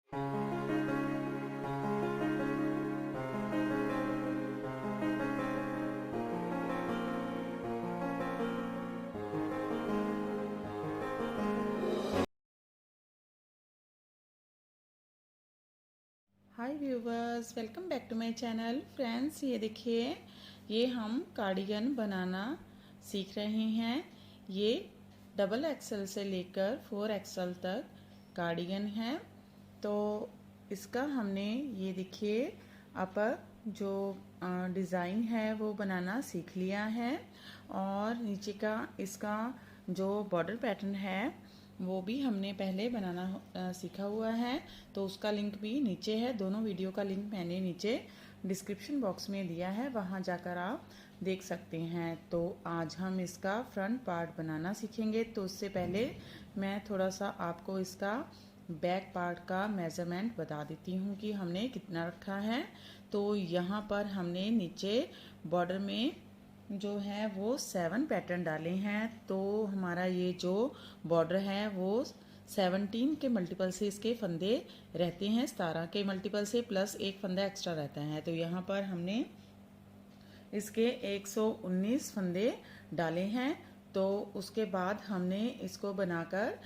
Hi viewers, welcome back to my channel. Friends, ये देखिए, ये हम कार्डिगन बनाना सीख रहे हैं। ये डबल एक्सल से लेकर 4 एक्सल तक कार्डिगन है। तो इसका हमने ये देखिए अपर जो डिज़ाइन है वो बनाना सीख लिया है, और नीचे का इसका जो बॉर्डर पैटर्न है वो भी हमने पहले बनाना सीखा हुआ है। तो उसका लिंक भी नीचे है। दोनों वीडियो का लिंक मैंने नीचे डिस्क्रिप्शन बॉक्स में दिया है, वहाँ जाकर आप देख सकते हैं। तो आज हम इसका फ्रंट पार्ट बनाना सीखेंगे। तो उससे पहले मैं थोड़ा सा आपको इसका बैक पार्ट का मेज़रमेंट बता देती हूँ कि हमने कितना रखा है। तो यहाँ पर हमने नीचे बॉर्डर में जो है वो 7 पैटर्न डाले हैं। तो हमारा ये जो बॉर्डर है वो 17 के मल्टीपल से इसके फंदे रहते हैं, 17 के मल्टीपल से प्लस एक फंदा एक्स्ट्रा रहता है। तो यहाँ पर हमने इसके 119 फंदे डाले हैं। तो उसके बाद हमने इसको बनाकर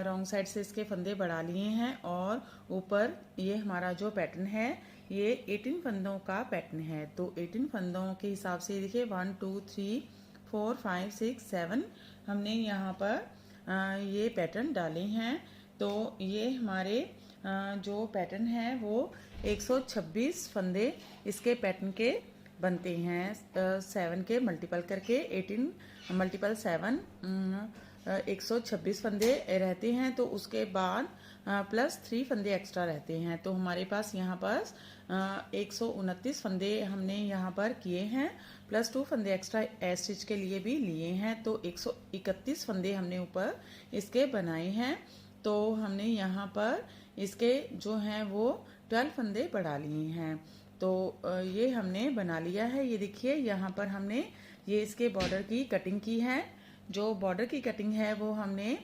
रॉन्ग साइड से इसके फंदे बढ़ा लिए हैं, और ऊपर ये हमारा जो पैटर्न है ये 18 फंदों का पैटर्न है। तो 18 फंदों के हिसाब से देखिए 1 2 3 4 5 6 7 हमने यहाँ पर ये पैटर्न डाले हैं। तो ये हमारे जो पैटर्न है वो 126 फंदे इसके पैटर्न के बनते हैं। 7 के मल्टीपल करके 18 मल्टीपल 7 126 फंदे रहते हैं। तो उसके बाद प्लस 3 फंदे एक्स्ट्रा रहते हैं। तो हमारे पास यहाँ पर 129 फंदे हमने यहाँ पर किए हैं, प्लस 2 फंदे एक्स्ट्रा एज स्टिच के लिए भी लिए हैं। तो 131 फंदे हमने ऊपर इसके बनाए हैं। तो हमने यहाँ पर इसके जो हैं वो 12 फंदे बढ़ा लिए हैं। तो ये हमने बना लिया है। ये देखिए, यहाँ पर हमने ये इसके बॉर्डर की कटिंग की है। जो बॉर्डर की कटिंग है वो हमने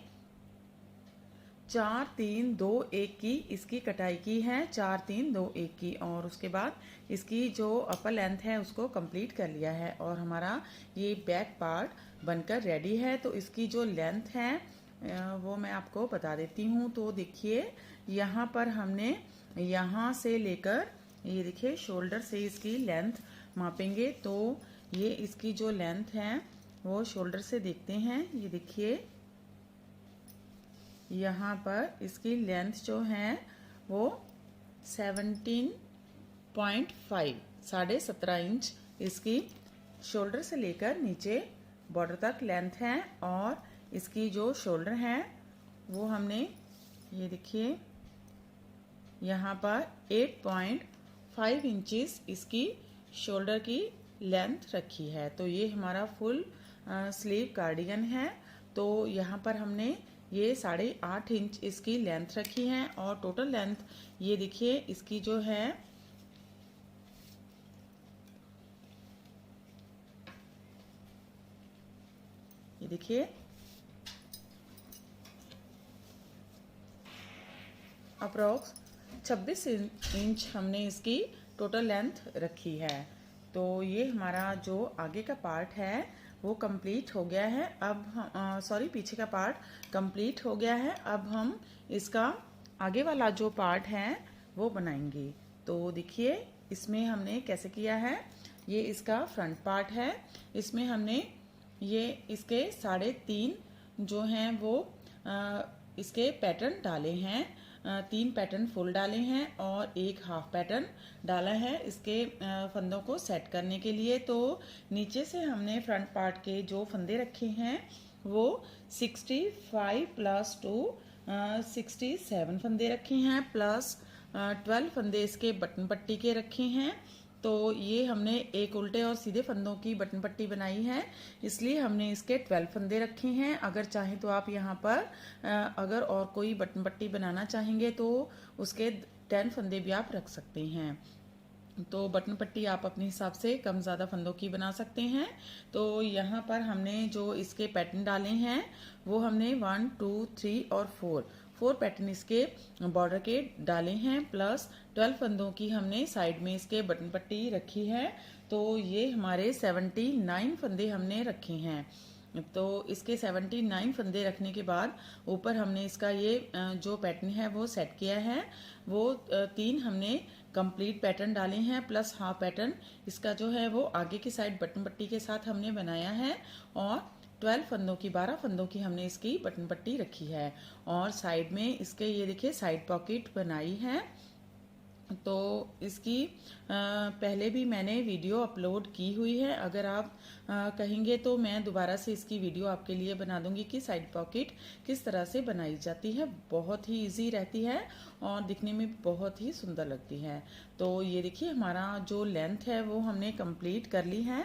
4 3 2 1 की इसकी कटाई की है, 4 3 2 1 की। और उसके बाद इसकी जो अपर लेंथ है उसको कंप्लीट कर लिया है, और हमारा ये बैक पार्ट बनकर रेडी है। तो इसकी जो लेंथ है वो मैं आपको बता देती हूँ। तो देखिए, यहाँ पर हमने यहाँ से लेकर ये देखिए शोल्डर से इसकी लेंथ मापेंगे। तो ये इसकी जो लेंथ है वो शोल्डर से देखते हैं। ये देखिए, यहाँ पर इसकी लेंथ जो है वो 17.5 17.5 इंच इसकी शोल्डर से लेकर नीचे बॉर्डर तक लेंथ है। और इसकी जो शोल्डर है वो हमने ये देखिए यहाँ पर 8.5 इंचेस इसकी शोल्डर की लेंथ रखी है। तो ये हमारा फुल स्लीव कार्डिगन है। तो यहाँ पर हमने ये 8.5 इंच इसकी लेंथ रखी है, और टोटल लेंथ ये देखिए इसकी जो है ये देखिए अप्रोक्स 26 इंच हमने इसकी टोटल लेंथ रखी है। तो ये हमारा जो आगे का पार्ट है वो कंप्लीट हो गया है। अब पीछे का पार्ट कंप्लीट हो गया है। अब हम इसका आगे वाला जो पार्ट है वो बनाएंगे। तो देखिए, इसमें हमने कैसे किया है। ये इसका फ्रंट पार्ट है। इसमें हमने ये इसके 3.5 जो हैं वो इसके पैटर्न डाले हैं। 3 पैटर्न फुल डाले हैं और एक हाफ पैटर्न डाला है इसके फंदों को सेट करने के लिए। तो नीचे से हमने फ्रंट पार्ट के जो फंदे रखे हैं वो 65 प्लस 2 67 फंदे रखे हैं, प्लस 12 फंदे इसके बटन पट्टी के रखे हैं। तो ये हमने एक उल्टे और सीधे फंदों की बटन पट्टी बनाई है, इसलिए हमने इसके 12 फंदे रखे हैं। अगर चाहें तो आप यहाँ पर अगर और कोई बटन पट्टी बनाना चाहेंगे तो उसके 10 फंदे भी आप रख सकते हैं। तो बटन पट्टी आप अपने हिसाब से कम ज़्यादा फंदों की बना सकते हैं। तो यहाँ पर हमने जो इसके पैटर्न डाले हैं वो हमने 1 2 3 और 4 4 पैटर्न इसके बॉर्डर के डाले हैं, प्लस 12 फंदों की हमने साइड में इसके बटन पट्टी रखी है। तो ये हमारे 79 फंदे हमने रखे हैं। तो इसके 79 फंदे रखने के बाद ऊपर हमने इसका ये जो पैटर्न है वो सेट किया है। वो 3 हमने कंप्लीट पैटर्न डाले हैं, प्लस हाफ पैटर्न इसका जो है वो आगे की साइड बटन पट्टी के साथ हमने बनाया है। और 12 फंदों की 12 फंदों की हमने इसकी बटन पट्टी रखी है। और साइड में इसके ये देखिए साइड पॉकेट बनाई है। तो इसकी पहले भी मैंने वीडियो अपलोड की हुई है। अगर आप कहेंगे तो मैं दोबारा से इसकी वीडियो आपके लिए बना दूंगी कि साइड पॉकेट किस तरह से बनाई जाती है। बहुत ही इजी रहती है और दिखने में बहुत ही सुंदर लगती है। तो ये देखिए हमारा जो लेंथ है वो हमने कंप्लीट कर ली है।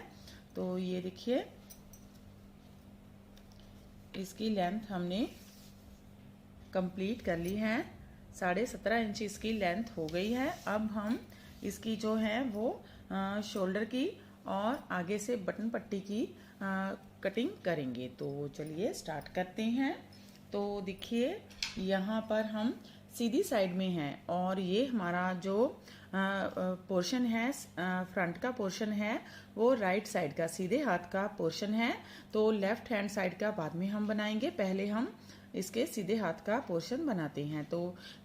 तो ये देखिए इसकी लेंथ हमने कंप्लीट कर ली है। 17.5 इंच इसकी लेंथ हो गई है। अब हम इसकी जो है वो शोल्डर की और आगे से बटन पट्टी की कटिंग करेंगे। तो चलिए स्टार्ट करते हैं। तो देखिए यहाँ पर हम सीधी साइड में हैं और ये हमारा जो पोर्शन है फ्रंट का पोर्शन है वो राइट साइड का सीधे हाथ का पोर्शन है। तो लेफ्ट हैंड साइड का बाद में हम बनाएंगे, पहले हम इसके सीधे हाथ का पोर्शन बनाते हैं। तो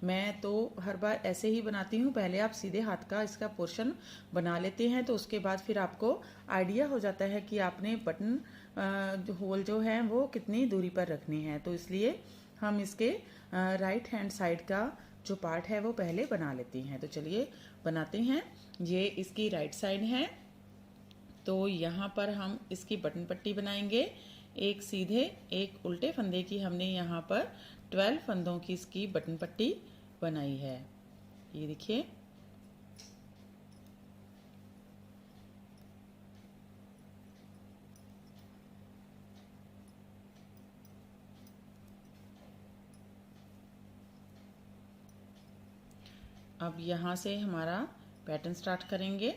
मैं तो हर बार ऐसे ही बनाती हूँ, पहले आप सीधे हाथ का इसका पोर्शन बना लेते हैं तो उसके बाद फिर आपको आइडिया हो जाता है कि आपने बटन होल जो है वो कितनी दूरी पर रखने हैं। तो इसलिए हम इसके राइट हैंड साइड का जो पार्ट है वो पहले बना लेते हैं। तो चलिए बनाते हैं। ये इसकी राइट साइड है। तो यहाँ पर हम इसकी बटन पट्टी बनाएंगे। एक सीधे एक उल्टे फंदे की हमने यहाँ पर 12 फंदों की इसकी बटन पट्टी बनाई है। ये देखिए अब यहाँ से हमारा पैटर्न स्टार्ट करेंगे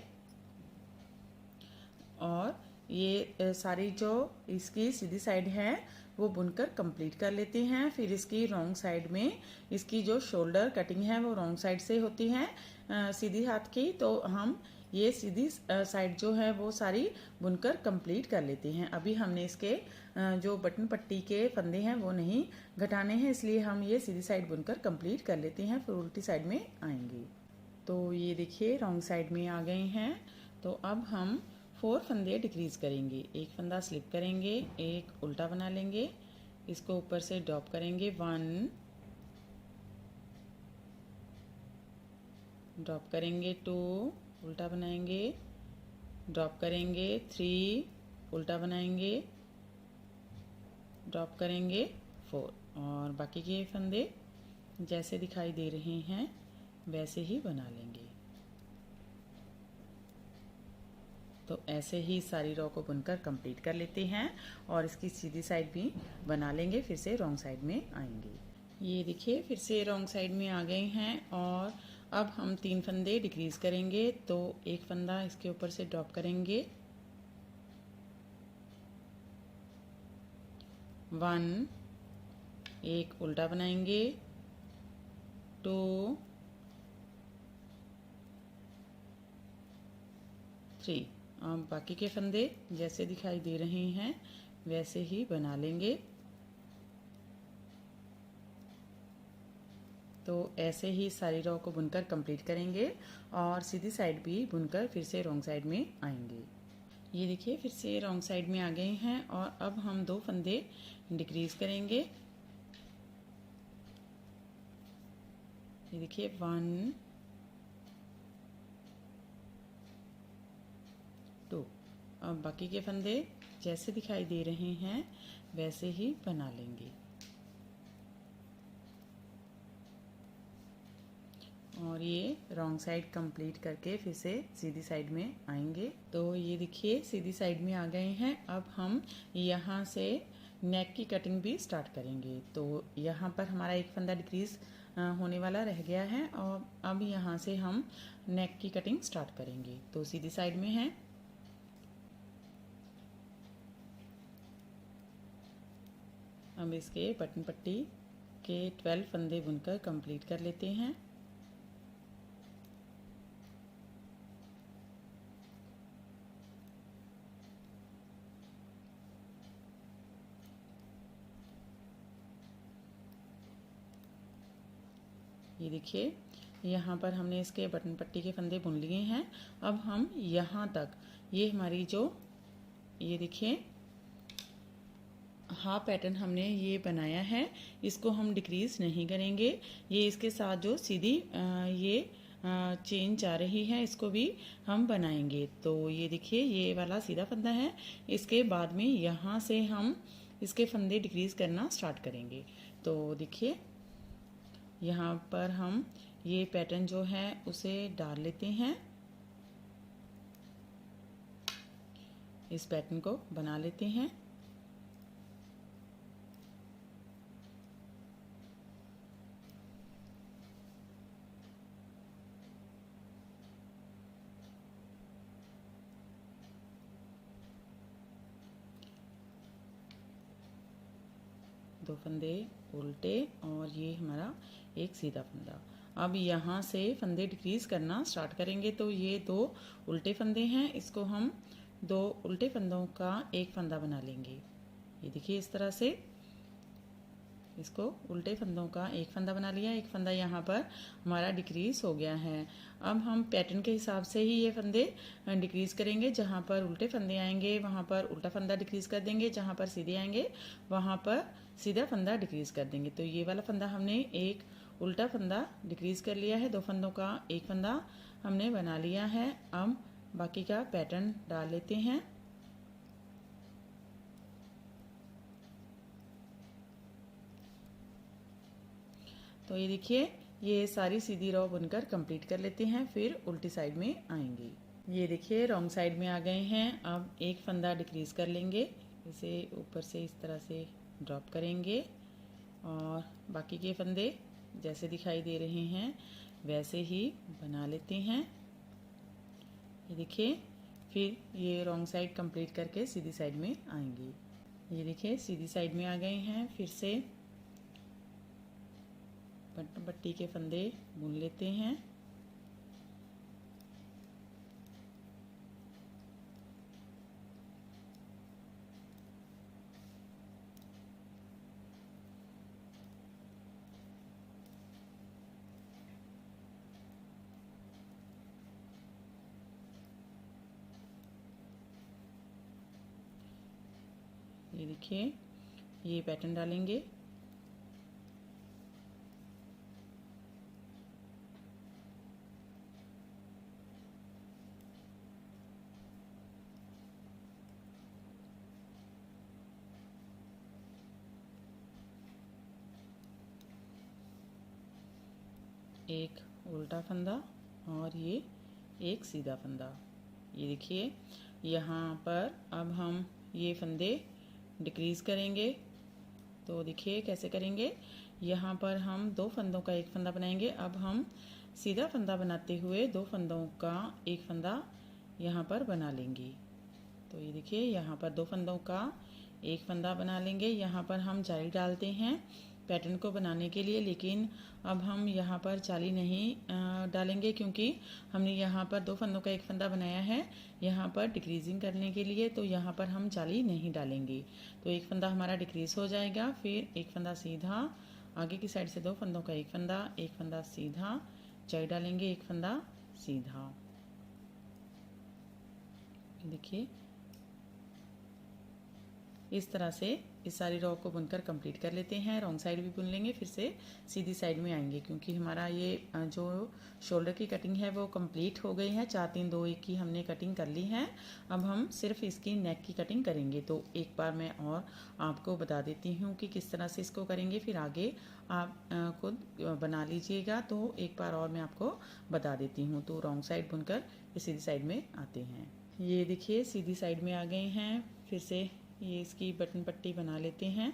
और ये सारी जो इसकी सीधी साइड है वो बुनकर कंप्लीट कर लेते हैं। फिर इसकी रॉन्ग साइड में इसकी जो शोल्डर कटिंग है वो रॉन्ग साइड से होती है सीधी हाथ की। तो हम ये सीधी साइड जो है वो सारी बुनकर कंप्लीट कर लेते हैं। अभी हमने इसके जो बटन पट्टी के फंदे हैं वो नहीं घटाने हैं, इसलिए हम ये सीधी साइड बुनकर कंप्लीट कर लेते हैं, फिर उल्टी साइड में आएंगे। तो ये देखिए रॉन्ग साइड में आ गए हैं। तो अब हम 4 फंदे डिक्रीज करेंगे। एक फंदा स्लिप करेंगे, एक उल्टा बना लेंगे, इसको ऊपर से ड्रॉप करेंगे 1, ड्रॉप करेंगे 2, उल्टा बनाएंगे, ड्रॉप करेंगे 3, उल्टा बनाएंगे, ड्रॉप करेंगे 4। और बाकी के फंदे जैसे दिखाई दे रहे हैं वैसे ही बना लेंगे। तो ऐसे ही सारी रो को बुनकर कंप्लीट कर लेते हैं और इसकी सीधी साइड भी बना लेंगे, फिर से रॉन्ग साइड में आएंगे। ये देखिए फिर से रॉन्ग साइड में आ गए हैं और अब हम 3 फंदे डिक्रीज करेंगे। तो एक फंदा इसके ऊपर से ड्रॉप करेंगे, 1, एक उल्टा बनाएंगे, 2, 3। अब बाकी के फंदे जैसे दिखाई दे रहे हैं वैसे ही बना लेंगे। तो ऐसे ही सारी रो को बुनकर कंप्लीट करेंगे और सीधी साइड भी बुनकर फिर से रॉन्ग साइड में आएंगे। ये देखिए फिर से रॉन्ग साइड में आ गए हैं और अब हम 2 फंदे डिक्रीज करेंगे। ये देखिए 1, 2। अब बाकी के फंदे जैसे दिखाई दे रहे हैं वैसे ही बना लेंगे। और ये रॉन्ग साइड कंप्लीट करके फिर से सीधी साइड में आएंगे। तो ये देखिए सीधी साइड में आ गए हैं। अब हम यहाँ से नेक की कटिंग भी स्टार्ट करेंगे। तो यहाँ पर हमारा एक फंदा डिक्रीज होने वाला रह गया है और अब यहाँ से हम नेक की कटिंग स्टार्ट करेंगे। तो सीधी साइड में है, अब इसके बटन पट्टी के 12 फंदे बुनकर कंप्लीट कर लेते हैं। ये देखिए यहाँ पर हमने इसके बटन पट्टी के फंदे बुन लिए हैं। अब हम यहाँ तक ये हमारी जो ये देखिए हाफ पैटर्न हमने ये बनाया है, इसको हम डिक्रीज़ नहीं करेंगे। ये इसके साथ जो सीधी ये चेन जा रही है इसको भी हम बनाएंगे। तो ये देखिए ये वाला सीधा फंदा है, इसके बाद में यहाँ से हम इसके फंदे डिक्रीज़ करना स्टार्ट करेंगे। तो देखिए यहाँ पर हम ये पैटर्न जो है उसे डाल लेते हैं, इस पैटर्न को बना लेते हैं। दो फंदे उल्टे और ये हमारा एक सीधा फंदा। अब यहाँ से फंदे डिक्रीज़ करना स्टार्ट करेंगे। तो ये दो उल्टे फंदे हैं, इसको हम दो उल्टे फंदों का एक फंदा बना लेंगे। ये देखिए इस तरह से इसको उल्टे फंदों का एक फंदा बना लिया। एक फंदा यहाँ पर हमारा डिक्रीज़ हो गया है। अब हम पैटर्न के हिसाब से ही ये फंदे डिक्रीज़ करेंगे। जहाँ पर उल्टे फंदे आएंगे वहाँ पर उल्टा फंदा डिक्रीज़ कर देंगे, जहाँ पर सीधे आएंगे वहाँ पर सीधा फंदा डिक्रीज़ कर देंगे। तो ये वाला फंदा हमने एक उल्टा फंदा डिक्रीज़ कर लिया है, दो फंदों का एक फंदा हमने बना लिया है। अब बाकी का पैटर्न डाल लेते हैं। तो ये देखिए ये सारी सीधी रो बुनकर कंप्लीट कर लेते हैं, फिर उल्टी साइड में आएंगे। ये देखिए रॉन्ग साइड में आ गए हैं। अब एक फंदा डिक्रीज़ कर लेंगे, इसे ऊपर से इस तरह से ड्रॉप करेंगे और बाकी के फंदे जैसे दिखाई दे रहे हैं वैसे ही बना लेते हैं। ये देखिए फिर ये रॉन्ग साइड कंप्लीट करके सीधी साइड में आएंगे। ये देखिए सीधी साइड में आ गए हैं, फिर से बटन पट्टी के फंदे बुन लेते हैं। ये देखिए ये पैटर्न डालेंगे। एक उल्टा फंदा और ये एक सीधा फंदा। ये देखिए यहाँ पर अब हम ये फंदे डिक्रीज़ करेंगे। तो देखिए कैसे करेंगे, यहाँ पर हम दो फंदों का एक फंदा बनाएंगे। अब हम सीधा फंदा बनाते हुए दो फंदों का एक फंदा यहाँ पर बना लेंगे। तो ये देखिए यहाँ पर दो फंदों का एक फंदा बना लेंगे। यहाँ पर हम जाली डालते हैं पैटर्न को बनाने के लिए, लेकिन अब हम यहाँ पर जाली नहीं डालेंगे क्योंकि हमने यहाँ पर दो फंदों का एक फंदा बनाया है यहाँ पर डिक्रीजिंग करने के लिए। तो यहाँ पर हम जाली नहीं डालेंगे। तो एक फंदा हमारा डिक्रीज हो जाएगा, फिर एक फंदा सीधा, आगे की साइड से दो फंदों का एक फंदा सीधा, जाली डालेंगे, एक फंदा सीधा। देखिए इस तरह से इस सारी रो को बुनकर कंप्लीट कर लेते हैं। रॉन्ग साइड भी बुन लेंगे, फिर से सीधी साइड में आएंगे क्योंकि हमारा ये जो शोल्डर की कटिंग है वो कंप्लीट हो गई है। 4 3 2 1 की हमने कटिंग कर ली है। अब हम सिर्फ इसकी नेक की कटिंग करेंगे। तो एक बार मैं और आपको बता देती हूँ कि किस तरह से इसको करेंगे, फिर आगे आप खुद बना लीजिएगा। तो एक बार और मैं आपको बता देती हूँ। तो रॉन्ग साइड बुनकर सीधी साइड में आते हैं। ये देखिए सीधी साइड में आ गए हैं, फिर से ये इसकी बटन पट्टी बना लेते हैं।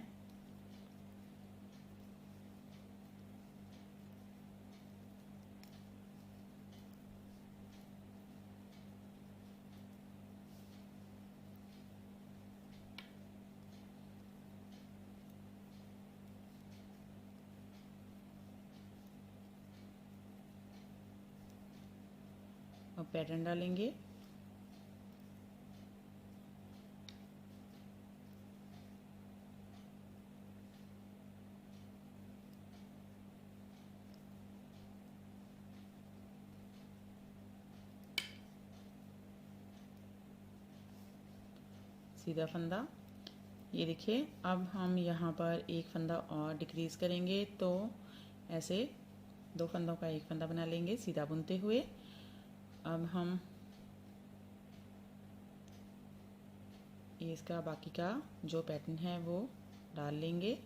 अब पैटर्न डालेंगे। सीधा फंदा, ये देखिए। अब हम यहाँ पर एक फंदा और डिक्रीज़ करेंगे, तो ऐसे 2 फंदों का एक फंदा बना लेंगे सीधा बुनते हुए। अब हम इसका बाकी का जो पैटर्न है वो डाल लेंगे।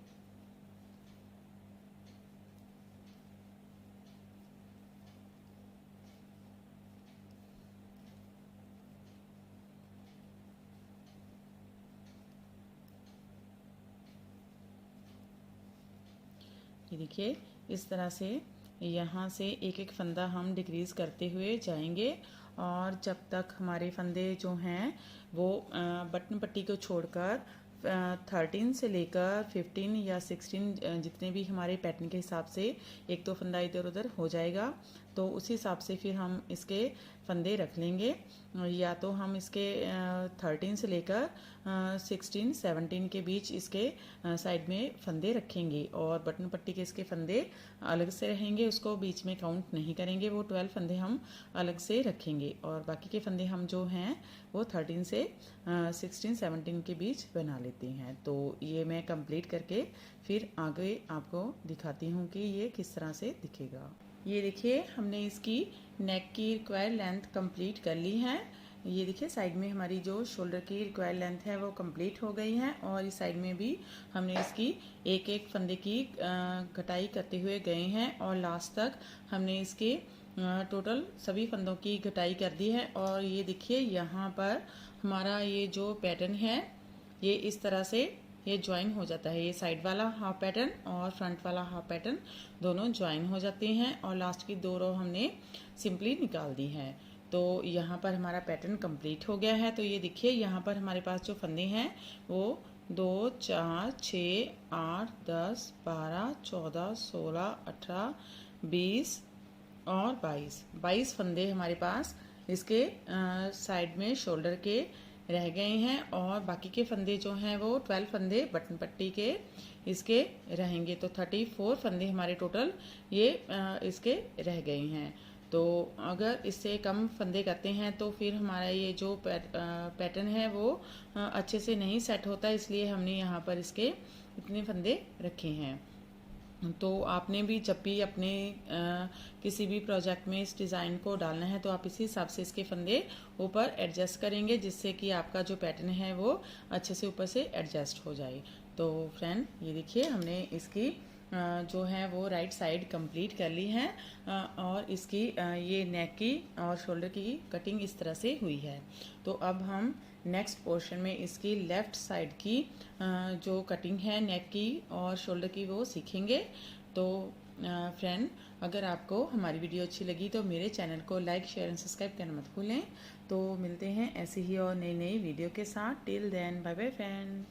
ये देखिए, इस तरह से यहाँ से एक एक फंदा हम डिक्रीज़ करते हुए जाएंगे, और जब तक हमारे फंदे जो हैं वो बटन पट्टी को छोड़कर 13 से लेकर 15 या 16 जितने भी हमारे पैटर्न के हिसाब से एक तो फंदा इधर उधर हो जाएगा, तो उसी हिसाब से फिर हम इसके फंदे रख लेंगे। या तो हम इसके 13 से लेकर 16 17 के बीच इसके साइड में फंदे रखेंगे, और बटन पट्टी के इसके फंदे अलग से रहेंगे, उसको बीच में काउंट नहीं करेंगे। वो 12 फंदे हम अलग से रखेंगे, और बाकी के फंदे हम जो हैं वो 13 से 16 17 के बीच बना लेते हैं। तो ये मैं कंप्लीट करके फिर आगे आपको दिखाती हूँ कि ये किस तरह से दिखेगा। ये देखिए, हमने इसकी नेक की रिक्वायर्ड लेंथ कंप्लीट कर ली है। ये देखिए, साइड में हमारी जो शोल्डर की रिक्वायर्ड लेंथ है वो कंप्लीट हो गई है, और इस साइड में भी हमने इसकी एक एक फंदे की कटाई करते हुए गए हैं, और लास्ट तक हमने इसके टोटल सभी फंदों की कटाई कर दी है। और ये देखिए, यहाँ पर हमारा ये जो पैटर्न है ये इस तरह से ये ज्वाइन हो जाता है। ये साइड वाला हाफ पैटर्न और फ्रंट वाला हाफ पैटर्न दोनों ज्वाइन हो जाते हैं, और लास्ट की 2 रो हमने सिंपली निकाल दी है। तो यहाँ पर हमारा पैटर्न कंप्लीट हो गया है। तो ये देखिए, यहाँ पर हमारे पास जो फंदे हैं वो 2 4 6 8 10 12 14 16 18 20 और 22 फंदे हमारे पास इसके साइड में शोल्डर के रह गए हैं, और बाकी के फंदे जो हैं वो 12 फंदे बटन पट्टी के इसके रहेंगे। तो 34 फंदे हमारे टोटल ये इसके रह गए हैं। तो अगर इससे कम फंदे करते हैं तो फिर हमारा ये जो पैटर्न है वो अच्छे से नहीं सेट होता, इसलिए हमने यहाँ पर इसके इतने फंदे रखे हैं। तो आपने भी जब भी अपने किसी भी प्रोजेक्ट में इस डिज़ाइन को डालना है तो आप इसी हिसाब से इसके फंदे ऊपर एडजस्ट करेंगे, जिससे कि आपका जो पैटर्न है वो अच्छे से ऊपर से एडजस्ट हो जाए। तो फ्रेंड, ये देखिए, हमने इसकी जो है वो राइट साइड कंप्लीट कर ली है, और इसकी ये नेक की और शोल्डर की कटिंग इस तरह से हुई है। तो अब हम नेक्स्ट पोर्शन में इसकी लेफ़्ट साइड की जो कटिंग है नेक की और शोल्डर की वो सीखेंगे। तो फ्रेंड, अगर आपको हमारी वीडियो अच्छी लगी तो मेरे चैनल को लाइक शेयर एंड सब्सक्राइब करना मत भूलें। तो मिलते हैं ऐसी ही और नई नई वीडियो के साथ। Till then, bye bye friend.